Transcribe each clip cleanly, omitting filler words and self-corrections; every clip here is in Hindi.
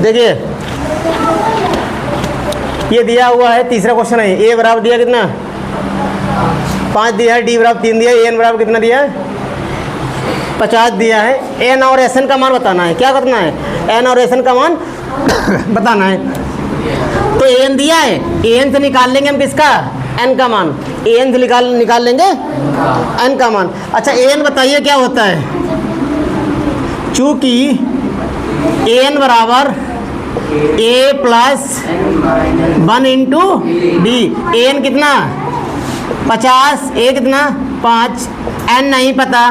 देखिए ये दिया हुआ है, तीसरा क्वेश्चन है। ए बराबर दिया कितना 5 दिया है, डी बराबर 3 दिया है, एन बराबर कितना दिया है 50 दिया है। एन और एस एन का मान बताना है। क्या करना है? एन और एस एन का मान बताना है। तो एन दिया है, एन से निकाल लेंगे हम किसका, एन का मान। एन से निकाल लेंगे एन का मान। अच्छा एन बताइए क्या होता है। चूंकि एन बराबर ए प्लस 1 इंटू डी। एन कितना 50, ए कितना 5, एन नहीं पता,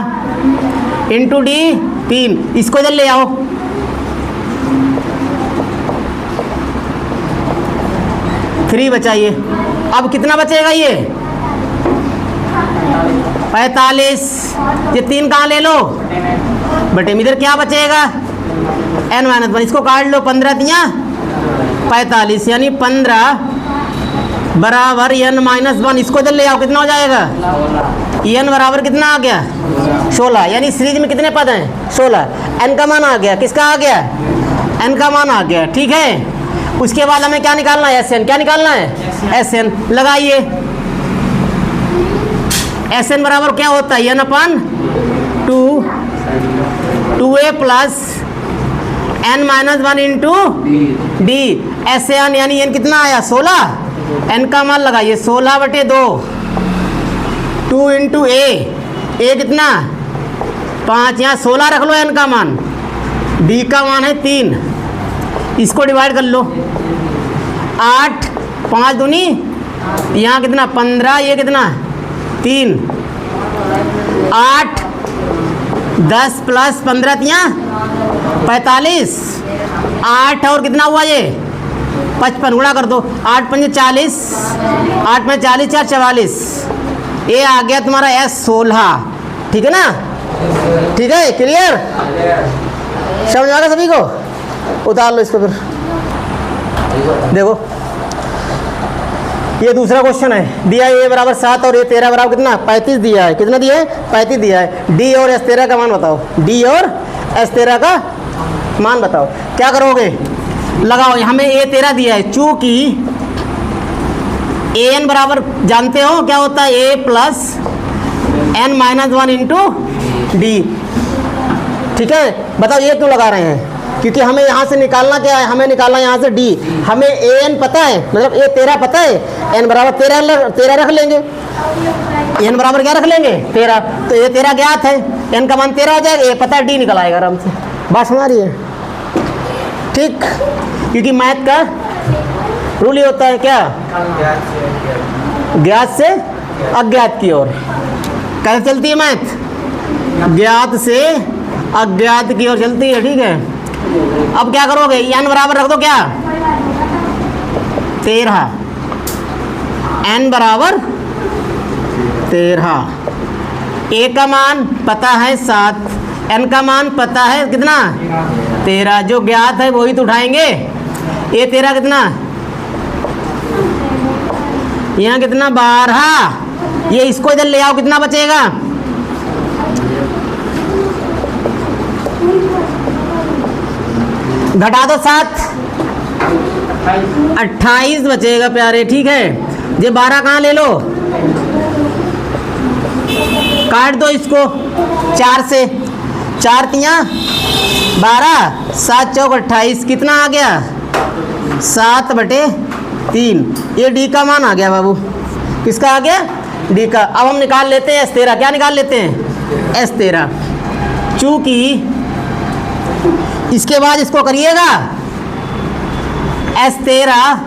इंटू डी 3। इसको इधर ले आओ। थ्री बचाइए। अब कितना बचेगा ये 45। ये 3 कहाँ ले लो बटे में, इधर क्या बचेगा n माइनस 1। इसको काट लो, 15 दिया 45, यानी 15 बराबर n माइनस 1। इसको इधर ले आओ, कितना हो जाएगा n बराबर कितना आ गया 16। यानी सीरीज में कितने पद हैं 16। n का मान आ गया, किसका आ गया n का मान आ गया। ठीक है, उसके बाद हमें क्या निकालना है Sn। क्या निकालना है Sn। लगाइए। Sn बराबर क्या होता है n अपन 2a plus n minus 1 into D. Sn यानी n कितना आया 16। n का मान लगाइए 16 बटे 2, 2 इंटू ए कितना 5, यहाँ 16 रख लो n का मान। d का मान है 3, इसको डिवाइड कर लो। 8 5 दूनी, यहाँ कितना 15, ये कितना 3, 8 10 प्लस 15 यहाँ 45, 8 और कितना हुआ ये 55, गुणा कर दो। 8 5 40, 8 में 40 4 44। ये आ गया तुम्हारा S16। ठीक है ना, ठीक है, क्लियर समझ आ गया सभी को। उतार लो इसको। फिर देखो ये दूसरा क्वेश्चन है। दिया ए बराबर 7 और ए 13 बराबर कितना 35 दिया है। कितना दिया है 35 दिया है। डी और S13 का मान बताओ। डी और S13 का मान बताओ। क्या करोगे, लगाओ। हमें ए 13 दिया है, चूंकि एन बराबर जानते हो क्या होता है A plus n minus 1 into D. ठीक है, बताओ ये क्यों लगा रहे हैं, क्योंकि हमें यहाँ से निकालना क्या है, हमें निकालना यहाँ से डी। हमें एन पता है, मतलब ए 13 पता है, एन बराबर 13 रख लेंगे। एन बराबर क्या रख लेंगे 13, तो ये 13 ज्ञात है, एन का मान 13 हो जाएगा। ये पता है डी निकल आएगा आराम से। बात समझ रही है? ठीक, क्योंकि मैथ का रूल ही होता है क्या, ज्ञात से अज्ञात की ओर। कैसे चलती है मैथ, ज्ञात से अज्ञात की ओर चलती है। ठीक है, अब क्या करोगे, n बराबर रख दो क्या 13, n बराबर 13। a का मान पता है 7, n का मान पता है कितना 13। जो ज्ञात है वही तो उठाएंगे। a 13 कितना, यहाँ कितना 12। ये इसको इधर ले आओ, कितना बचेगा घटा दो 7, 28 बचेगा प्यारे। ठीक है, ये 12 कहाँ ले लो, काट दो इसको 4 से, 4 तियाँ 12, 7 चौक 28, कितना आ गया 7 बटे 3। ये डी का मान आ गया बाबू। किसका आ गया डी का। अब हम निकाल लेते हैं S13। क्या निकाल लेते हैं S13। चूंकि इसके बाद इसको करिएगा S13,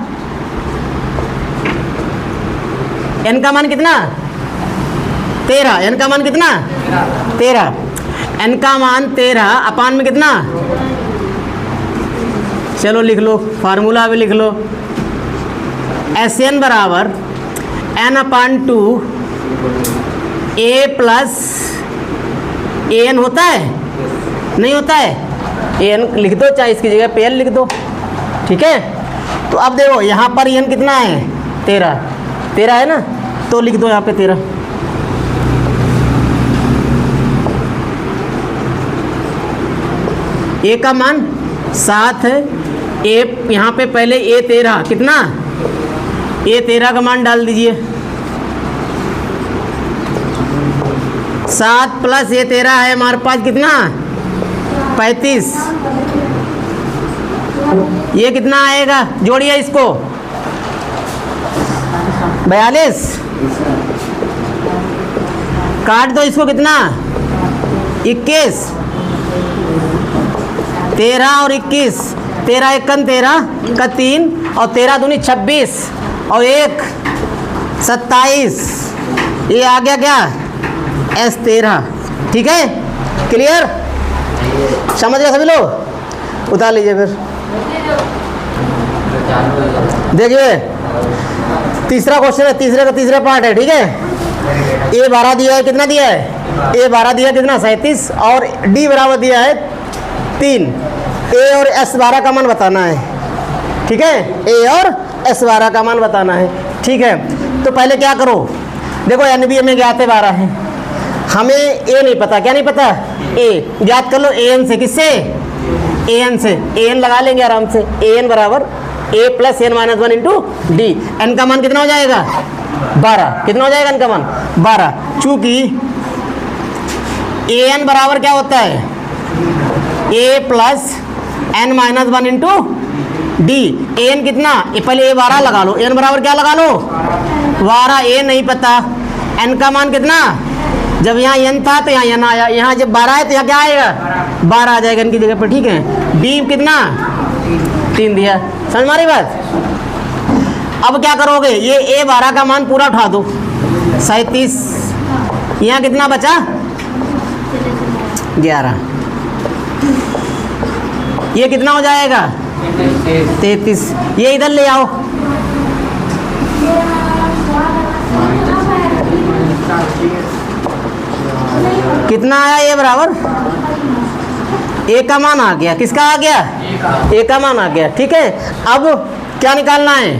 n का मान कितना 13, n का मान कितना 13, n का मान 13 अपान में कितना, चलो लिख लो, फार्मूला भी लिख लो। Sn बराबर n upon 2 a plus an होता है, नहीं होता है, एन लिख दो, चाहे इसकी जगह पे एल लिख दो। ठीक है, तो अब देखो यहाँ पर एन कितना है 13 है ना, तो लिख दो यहाँ पे 13। ए का मान 7 है, ए यहाँ पे पहले A13 कितना, A13 का मान डाल दीजिए। 7 प्लस A13 है हमारे पास कितना 35। ये कितना आएगा, जोड़िए इसको 42। काट दो इसको कितना 21। 13 और 21, 13 एकन 13 का 3 और 13 दूनी 26 और 1 27। ये आ गया क्या S13। ठीक है, क्लियर, समझ गए सभी लोग। उतार लीजिए फिर। देखिए तीसरा क्वेश्चन है, तीसरे का तीसरा पार्ट है। ठीक है, A12 दिया है, कितना दिया है A12 दिया है कितना 37 और D बराबर दिया है 3। A और S12 का मान बताना है। ठीक है, A और S12 का मान बताना है। ठीक है, तो पहले क्या करो, देखो NB हमें ज्ञात है 12 है, हमें A नहीं पता। क्या नहीं पता, A ज्ञात कर लो AN से। किससे, AN से। AN लगा लेंगे आराम से। AN बराबर A plus N minus 1 into D। N का मान कितना हो जाएगा 12। कितना हो जाएगा N का मान 12। चूंकि AN बराबर क्या होता है A plus N minus 1 into D। AN कितना, ये पहले A12 लगा लो। AN बराबर क्या लगा लो 12। A नहीं पता। N का मान कितना, जब यहाँ N था तो यहाँ N आया, यहाँ जब 12 है तो यहाँ क्या आएगा 12 आ जाएगा N की जगह पर। ठीक है, D कितना 3 दिया। समझ मारी बात। अब क्या करोगे, ये A12 का मान पूरा उठा दो 37। यहाँ कितना बचा 11। ये कितना हो जाएगा 33। ये इधर ले आओ। कितना आया ये बराबर A का मान आ गया। किसका आ गया A का मान आ गया। ठीक है, अब क्या निकालना है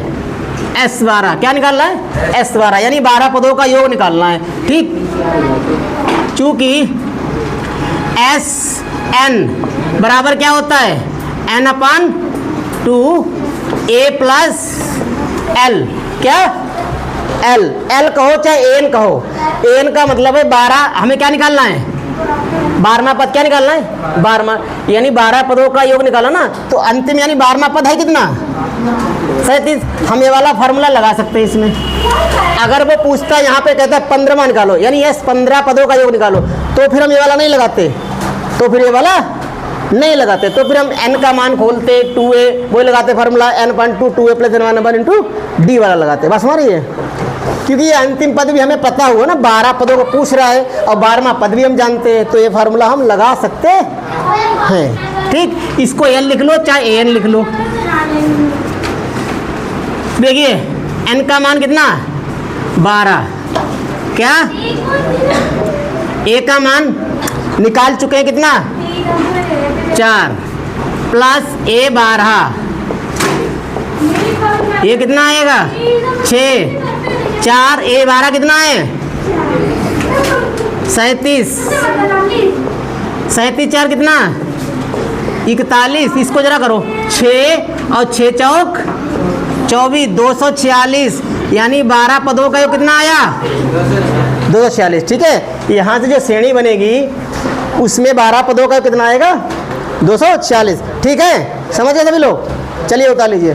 S12। क्या निकालना है S12, यानी 12 पदों का योग निकालना है। ठीक, चूंकि SN बराबर क्या होता है N/2 A प्लस L। क्या L, L कहो चाहे AN कहो। AN का मतलब है 12। हमें क्या निकालना है 12वां पद। क्या निकालना है 12वां, यानी 12 पदों का योग निकाला ना, तो अंतिम यानी 12वां पद है कितना 37। हम ये वाला फार्मूला लगा सकते हैं इसमें। अगर वो पूछता है यहाँ पे कहता है 15वां निकालो, यानी यस 15 पदों का योग निकालो, तो फिर हम ये वाला नहीं लगाते, तो फिर ये वाला नहीं लगाते, तो फिर हम n का मान खोलते 2a, वो लगाते formula N/2 2a plus N/1 into D वाला लगाते। बस हमारी है, क्योंकि ये अंतिम पद भी हमें पता हुआ ना, 12 पदों को पूछ रहा है और 12वां पद भी हम जानते हैं, तो ये फार्मूला हम लगा सकते हैं। ठीक, इसको L लिख लो चाहे AN लिख लो। देखिए n का मान कितना 12। क्या A का मान निकाल चुके हैं कितना 4 प्लस A12, ये कितना आएगा 6। 4 A12 कितना है 37। 37 4 कितना 41। इसको जरा करो 6 और 6 चौक 24, 246, यानी 12 पदों का योग कितना आया 246। ठीक है, यहाँ से जो श्रेणी बनेगी उसमें 12 पदों का कितना आएगा 246। ठीक है, समझ गए सभी लोग। चलिए उतार लीजिए।